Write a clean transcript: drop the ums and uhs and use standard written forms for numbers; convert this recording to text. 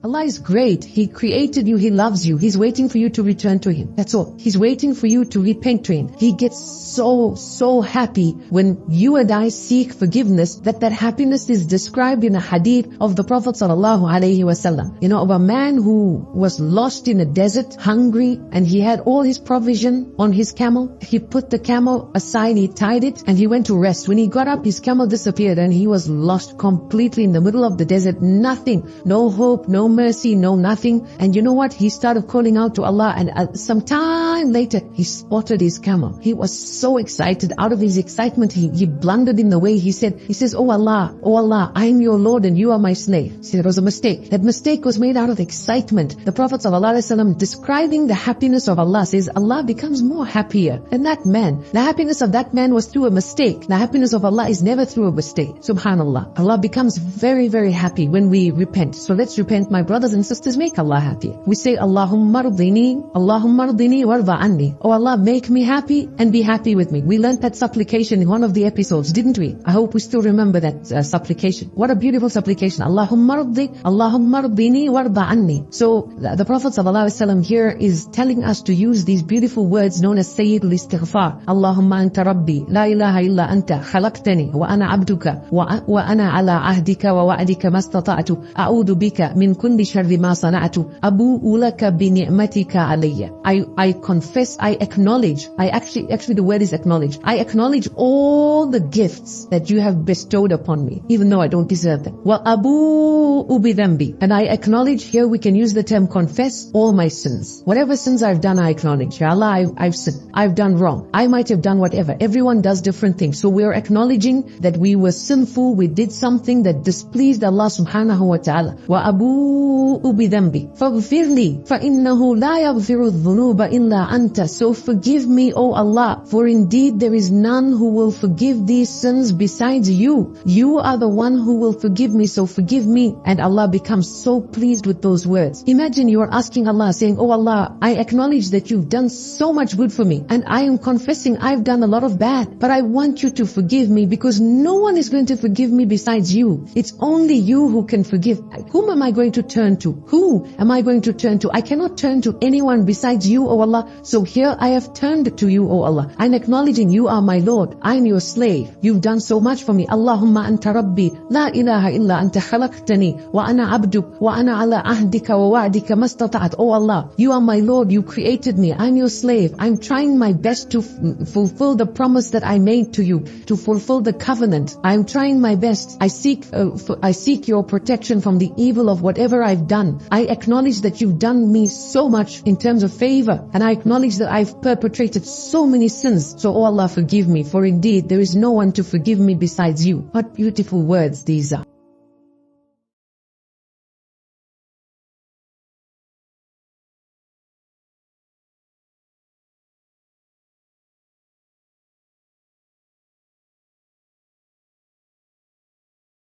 Allah is great. He created you. He loves you. He's waiting for you to return to Him. That's all. He's waiting for you to repent to Him. He gets so happy when you and I seek forgiveness, that happiness is described in a hadith of the Prophet ﷺ. You know, of a man who was lost in a desert, hungry, and he had all his provision on his camel. He put the camel aside, he tied it, and he went to rest. When he got up, his camel disappeared and he was lost completely in the middle of the desert. Nothing, no hope, no mercy, no nothing. And you know what? He started calling out to Allah, and some time later, he spotted his camel. He was so excited. Out of his excitement, he blundered in the way. He says, oh Allah, I am your Lord and you are my slave. He said it was a mistake. That mistake was made out of excitement. The Prophet ﷺ, describing the happiness of Allah, says Allah becomes more happier than that man. The happiness of that man was through a mistake. The happiness of Allah is never through a mistake. Subhanallah. Allah becomes very, very happy when we repent. So let's repent, my brothers and sisters. Make Allah happy. We say, Allahumma ardini warda anni. Oh Allah, make me happy and be happy with me. We learned that supplication in one of the episodes, didn't we? I hope we still remember that supplication. What a beautiful supplication. Allahumma ardini warda anni. So the Prophet ﷺ here is telling us to use these beautiful words known as Sayyidul Istighfar. Allahumma anta rabbi, la ilaha illa anta, khalaqtani, wa ana abduka, wa ana ala ahdika wa wa'dika mastata'tu, a'udhu bika min kulli sharri ma sana'tu, abu'u laka bi ni'matika alayya. I confess, I acknowledge, actually the word is acknowledge. I acknowledge all the gifts that you have bestowed upon me, even though I don't deserve them. Wa abu'u bi dhanbi. And I acknowledge, here we can use the term confess, all my sins. Whatever sins I've done, I acknowledge. Ya Allah, I've sinned. I've done wrong. I might have done whatever. Everyone does different things. So we're acknowledging that we were sinful. We did something that displeased Allah subhanahu wa ta'ala. Wa abu'u bi dhanbi. Faghfir li, fa innahu la yaghfiru dhunuba illa anta. So forgive me, O Allah, for indeed there is none who will forgive these sins besides you. You are the one who will forgive me, so forgive me. And Allah becomes so pleased with those words. Imagine you are asking Allah, saying, oh Allah, I acknowledge that you've done so much good for me, and I am confessing I've done a lot of bad, but I want you to forgive me, because no one is going to forgive me besides you. It's only you who can forgive. Whom am I going to turn to? Who am I going to turn to? I cannot turn to anyone besides you, O Allah. So here I have turned to you, O Allah. I'm acknowledging you are my Lord. I am your slave. You've done so much for me. Allahumma anta rabbi, la ilaha illa anta khalaqtani, wa ana abduk, wa ana ala ahdika wa wa'dika mastata'at. Oh Allah, you are my Lord. You created me. I'm your slave. I'm trying my best to fulfill the promise that I made to you, to fulfill the covenant. I'm trying my best. I seek your protection from the evil of whatever I've done. I acknowledge that you've done me so much in terms of favor, and I acknowledge that I've perpetrated so many sins. So, oh Allah, forgive me, for indeed there is no one to forgive me besides you. What beautiful words these are.